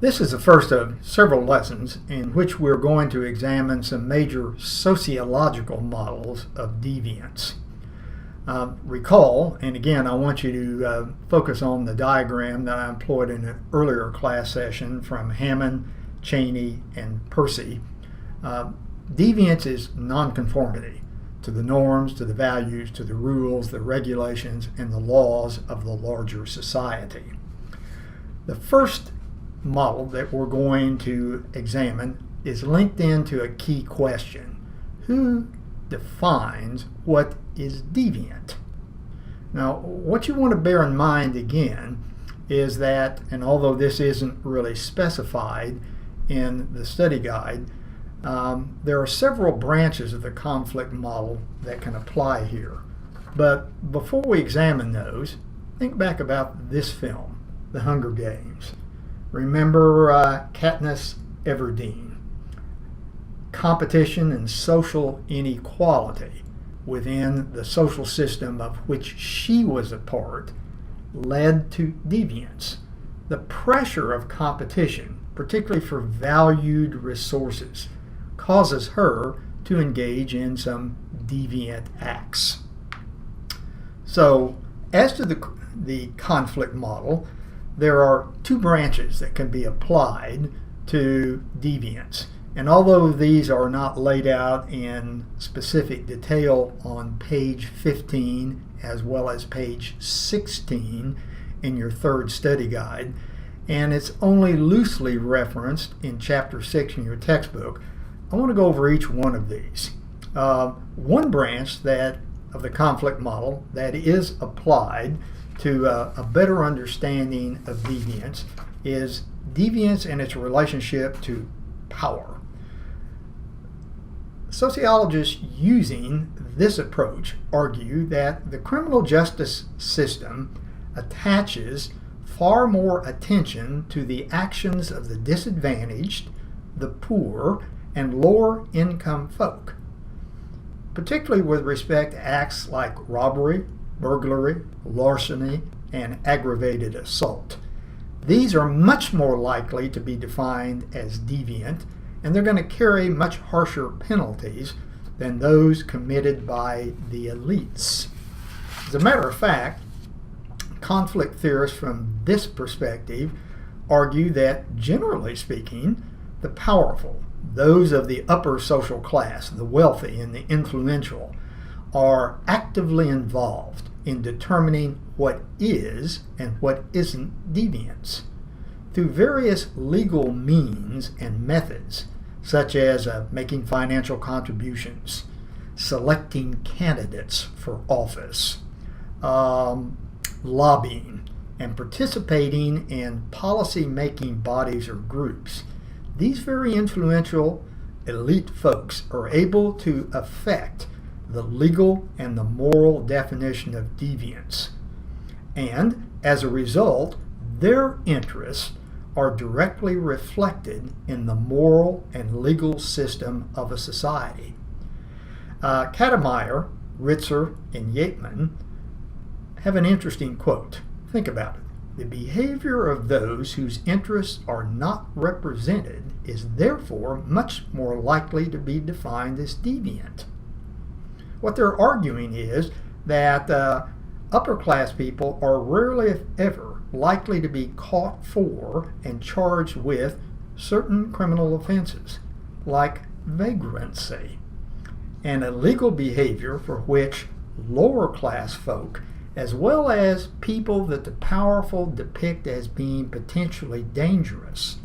This is the first of several lessons in which we're going to examine some major sociological models of deviance. Recall, and again I want you to focus on the diagram that I employed in an earlier class session from Hammond, Cheney, and Percy. Deviance is nonconformity to the norms, to the values, to the rules, the regulations, and the laws of the larger society. The first model that we're going to examine is linked into a key question. Who defines what is deviant? Now, what you want to bear in mind again is that, and although this isn't really specified in the study guide, there are several branches of the conflict model that can apply here. But before we examine those, think back about this film, The Hunger Games. Remember Katniss Everdeen. Competition and social inequality within the social system of which she was a part led to deviance. The pressure of competition, particularly for valued resources, causes her to engage in some deviant acts. So, as to the conflict model, there are two branches that can be applied to deviance. And although these are not laid out in specific detail on page 15 as well as page 16 in your third study guide, and it's only loosely referenced in chapter 6 in your textbook, I want to go over each one of these. One branch of the conflict model that is applied to a better understanding of deviance is deviance and its relationship to power. Sociologists using this approach argue that the criminal justice system attaches far more attention to the actions of the disadvantaged, the poor, and lower income folk, particularly with respect to acts like robbery, burglary, larceny, and aggravated assault. These are much more likely to be defined as deviant, and they're going to carry much harsher penalties than those committed by the elites. As a matter of fact, conflict theorists from this perspective argue that, generally speaking, the powerful, those of the upper social class, the wealthy and the influential, are actively involved in determining what is and what isn't deviance through various legal means and methods, such as making financial contributions, selecting candidates for office, lobbying, and participating in policy-making bodies or groups. These very influential elite folks are able to affect the legal and the moral definition of deviance. And as a result, their interests are directly reflected in the moral and legal system of a society. Kademeyer, Ritzer, and Yateman have an interesting quote. Think about it. The behavior of those whose interests are not represented is therefore much more likely to be defined as deviant. What they're arguing is that upper class people are rarely, if ever, likely to be caught for and charged with certain criminal offenses, like vagrancy, and illegal behavior for which lower class folk, as well as people that the powerful depict as being potentially dangerous,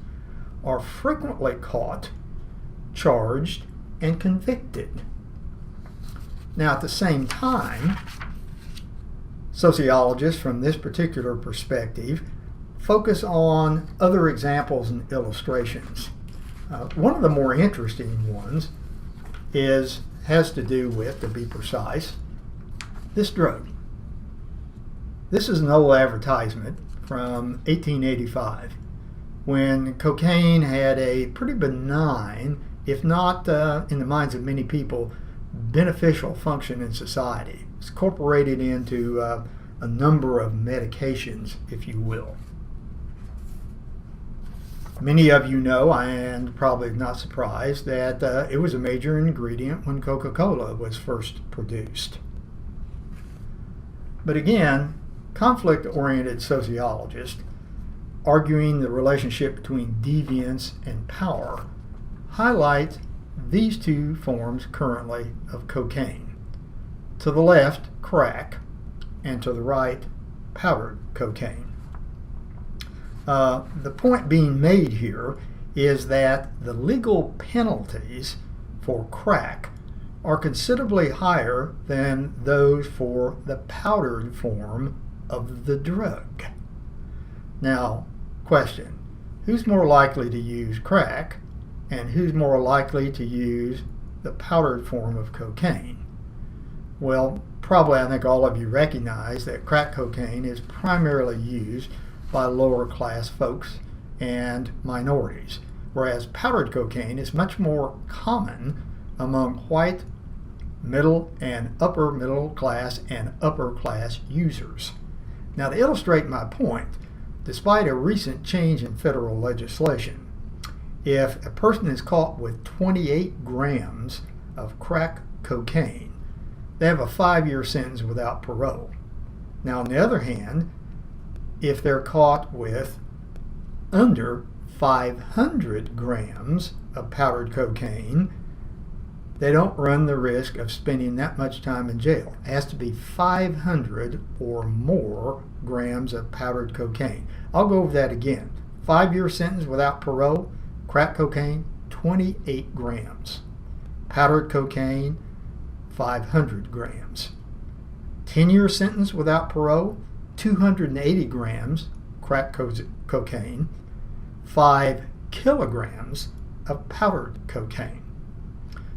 are frequently caught, charged, and convicted. Now, at the same time, sociologists from this particular perspective focus on other examples and illustrations. One of the more interesting ones has to do with, to be precise, this drug. This is an old advertisement from 1885 when cocaine had a pretty benign, if not in the minds of many people, beneficial function in society. It's incorporated into a number of medications, if you will. Many of you know, and probably not surprised, that it was a major ingredient when Coca-Cola was first produced. But again, conflict-oriented sociologists, arguing the relationship between deviance and power, highlight these two forms currently of cocaine. To the left, crack, and to the right, powdered cocaine. The point being made here is that the legal penalties for crack are considerably higher than those for the powdered form of the drug. Now, question, who's more likely to use crack and who's more likely to use the powdered form of cocaine? Well, probably I think all of you recognize that crack cocaine is primarily used by lower class folks and minorities, whereas powdered cocaine is much more common among white, middle and upper middle class and upper class users. Now, to illustrate my point, despite a recent change in federal legislation, if a person is caught with 28 grams of crack cocaine, they have a 5-year sentence without parole. Now, on the other hand, if they're caught with under 500 grams of powdered cocaine, they don't run the risk of spending that much time in jail. It has to be 500 or more grams of powdered cocaine. I'll go over that again. 5-year sentence without parole, crack cocaine, 28 grams. Powdered cocaine, 500 grams. 10-year sentence without parole, 280 grams crack cocaine, 5 kilograms of powdered cocaine.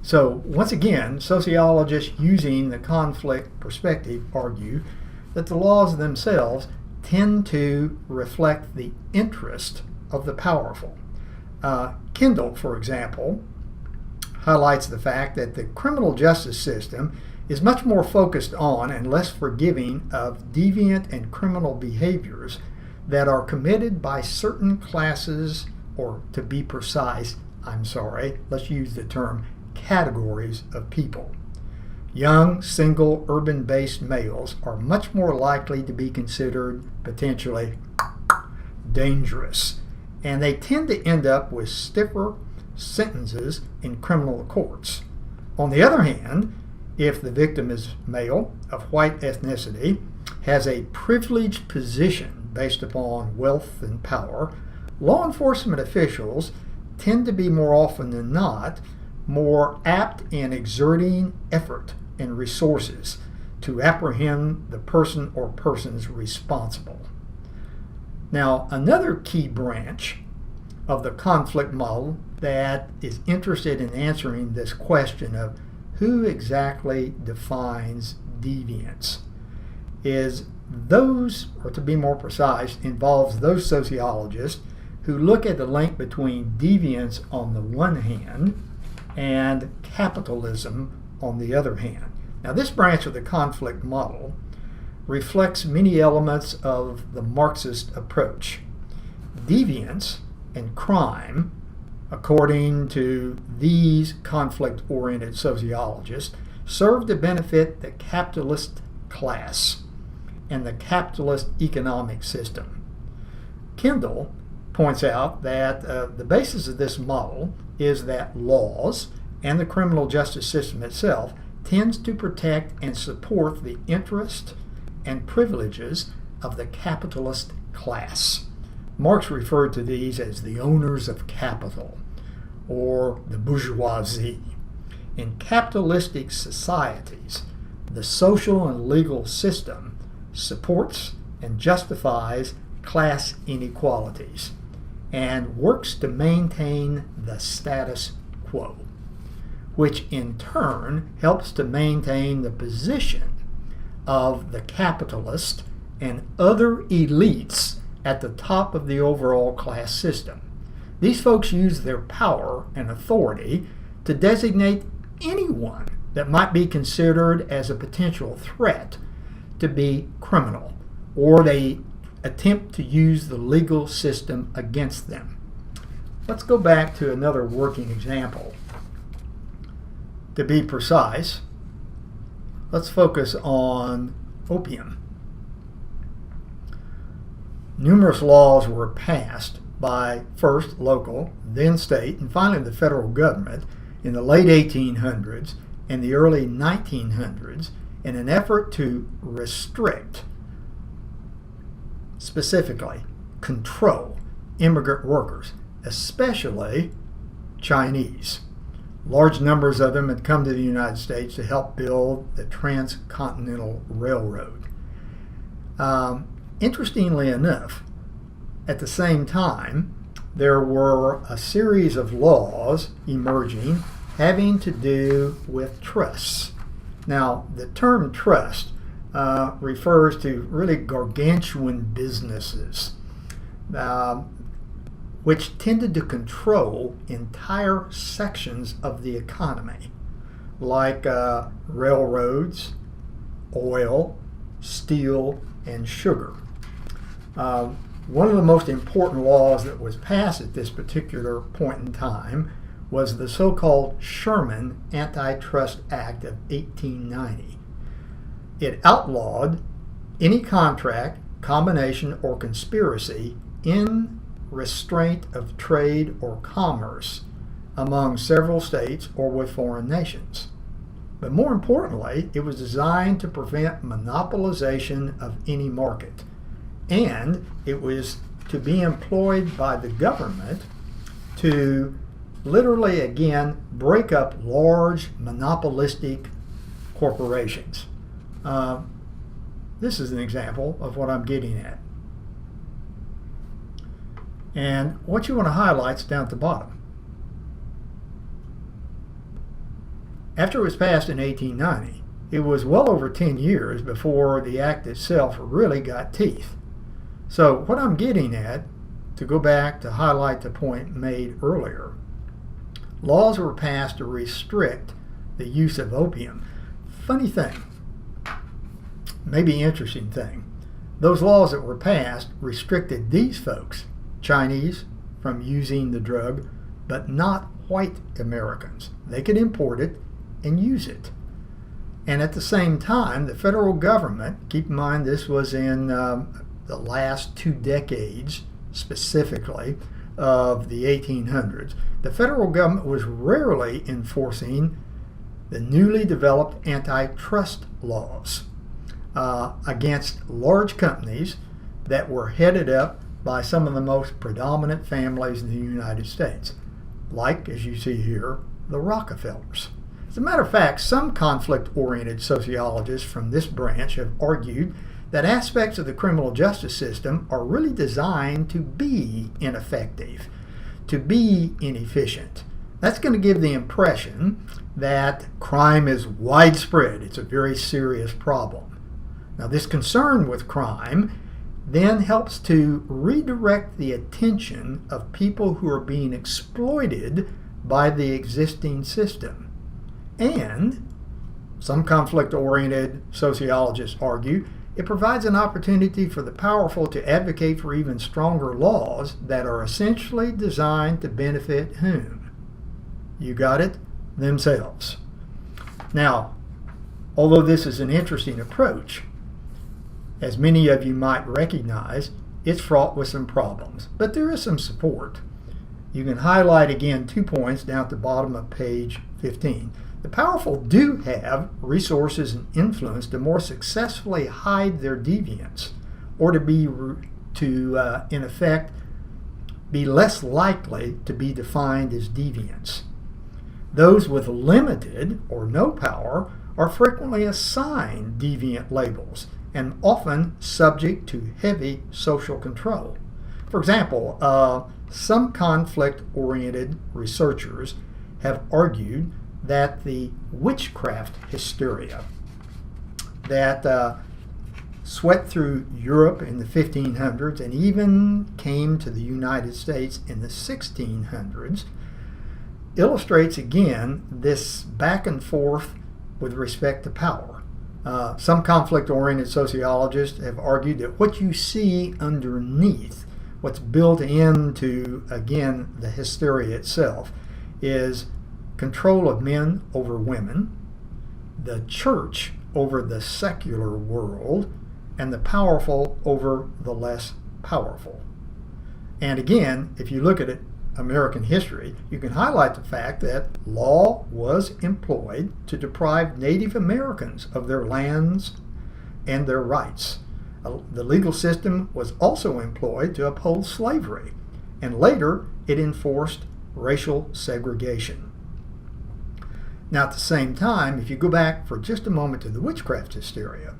So once again, sociologists using the conflict perspective argue that the laws themselves tend to reflect the interest of the powerful. Kendall, for example, highlights the fact that the criminal justice system is much more focused on and less forgiving of deviant and criminal behaviors that are committed by certain classes, or to be precise, let's use the term categories of people. Young, single, urban-based males are much more likely to be considered potentially dangerous, and they tend to end up with stiffer sentences in criminal courts. On the other hand, if the victim is male, of white ethnicity, has a privileged position based upon wealth and power, law enforcement officials tend to be more often than not more apt in exerting effort and resources to apprehend the person or persons responsible. Now, another key branch of the conflict model that is interested in answering this question of who exactly defines deviance is those, or to be more precise, involves those sociologists who look at the link between deviance on the one hand and capitalism on the other hand. Now, this branch of the conflict model reflects many elements of the Marxist approach. Deviance and crime, according to these conflict-oriented sociologists, serve to benefit the capitalist class and the capitalist economic system. Kendall points out that the basis of this model is that laws and the criminal justice system itself tends to protect and support the interests and privileges of the capitalist class. Marx referred to these as the owners of capital, or the bourgeoisie. In capitalistic societies, the social and legal system supports and justifies class inequalities and works to maintain the status quo, which in turn helps to maintain the position of the capitalist and other elites at the top of the overall class system. These folks use their power and authority to designate anyone that might be considered as a potential threat to be criminal, or they attempt to use the legal system against them. let's go back to another working example. To be precise, let's focus on opium. Numerous laws were passed by first local, then state, and finally the federal government in the late 1800s and the early 1900s in an effort to restrict, specifically control, immigrant workers, especially Chinese. Large numbers of them had come to the United States to help build the Transcontinental Railroad. Interestingly enough, at the same time, there were a series of laws emerging having to do with trusts. Now, the term trust refers to really gargantuan businesses which tended to control entire sections of the economy, like railroads, oil, steel, and sugar. One of the most important laws that was passed at this particular point in time was the so-called Sherman Antitrust Act of 1890. It outlawed any contract, combination, or conspiracy in restraint of trade or commerce among several states or with foreign nations. But more importantly, it was designed to prevent monopolization of any market, and it was to be employed by the government to literally, again, break up large monopolistic corporations. This is an example of what I'm getting at. And what you want to highlight is down at the bottom. After it was passed in 1890, it was well over 10 years before the act itself really got teeth. So what I'm getting at, to go back to highlight the point made earlier, laws were passed to restrict the use of opium. Funny thing, maybe interesting thing, those laws that were passed restricted these folks, Chinese, from using the drug, but not white Americans. They could import it and use it. And at the same time, the federal government, keep in mind this was in the last 2 decades specifically of the 1800s, the federal government was rarely enforcing the newly developed antitrust laws against large companies that were headed up by some of the most predominant families in the United States, like, as you see here, the Rockefellers. As a matter of fact, some conflict-oriented sociologists from this branch have argued that aspects of the criminal justice system are really designed to be ineffective, to be inefficient. That's going to give the impression that crime is widespread. It's a very serious problem. Now, this concern with crime then helps to redirect the attention of people who are being exploited by the existing system. And some conflict-oriented sociologists argue it provides an opportunity for the powerful to advocate for even stronger laws that are essentially designed to benefit whom? You got it? Themselves. Now, although this is an interesting approach, as many of you might recognize, it's fraught with some problems, but there is some support. You can highlight again 2 points down at the bottom of page 15. The powerful do have resources and influence to more successfully hide their deviance, or in effect, be less likely to be defined as deviants. Those with limited or no power are frequently assigned deviant labels and often subject to heavy social control. For example, some conflict-oriented researchers have argued that the witchcraft hysteria that swept through Europe in the 1500s and even came to the United States in the 1600s illustrates again this back and forth with respect to power. Some conflict-oriented sociologists have argued that what you see underneath what's built into, again, the hysteria itself is control of men over women, the church over the secular world, and the powerful over the less powerful. And again, if you look at it, American history, you can highlight the fact that law was employed to deprive Native Americans of their lands and their rights. The legal system was also employed to uphold slavery, and later it enforced racial segregation. Now, at the same time, if you go back for just a moment to the witchcraft hysteria,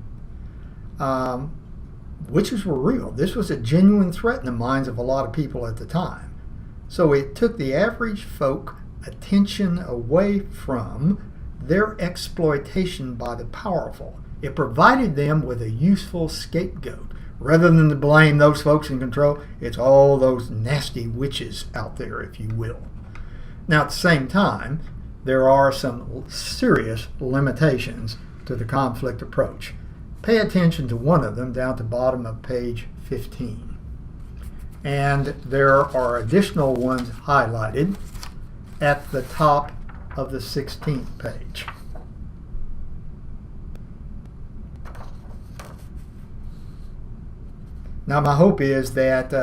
witches were real. This was a genuine threat in the minds of a lot of people at the time. So it took the average folk attention away from their exploitation by the powerful. It provided them with a useful scapegoat. Rather than to blame those folks in control, it's all those nasty witches out there, if you will. Now, at the same time, there are some serious limitations to the conflict approach. Pay attention to one of them down at the bottom of page 15. And there are additional ones highlighted at the top of the 16th page. Now, my hope is that,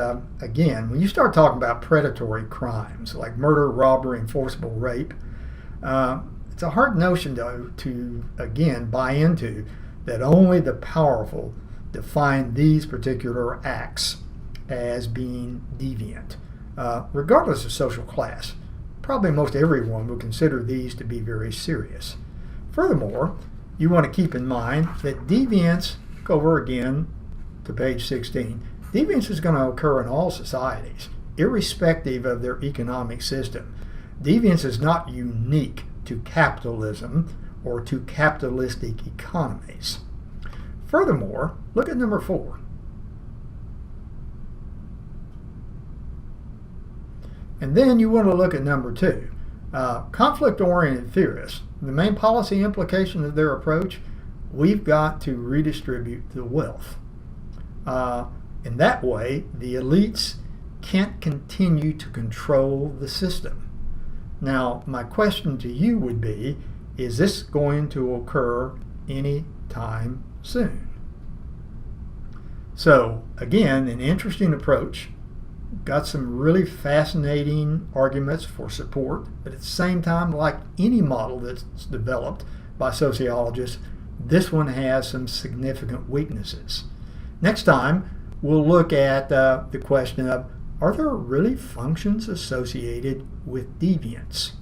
again, when you start talking about predatory crimes like murder, robbery, and forcible rape, it's a hard notion to, again, buy into that only the powerful define these particular acts as being deviant, regardless of social class. Probably most everyone would consider these to be very serious. Furthermore, you want to keep in mind that deviance, go over again to page 16, deviance is going to occur in all societies, irrespective of their economic system. Deviance is not unique to capitalism or to capitalistic economies. Furthermore, look at number 4. And then you want to look at number 2. Conflict-oriented theorists, the main policy implication of their approach, we've got to redistribute the wealth. In that way, the elites can't continue to control the system. Now, my question to you would be, is this going to occur any time soon? So, again, an interesting approach. Got some really fascinating arguments for support, but at the same time, like any model that's developed by sociologists, this one has some significant weaknesses. Next time, we'll look at the question of, are there really functions associated with deviance?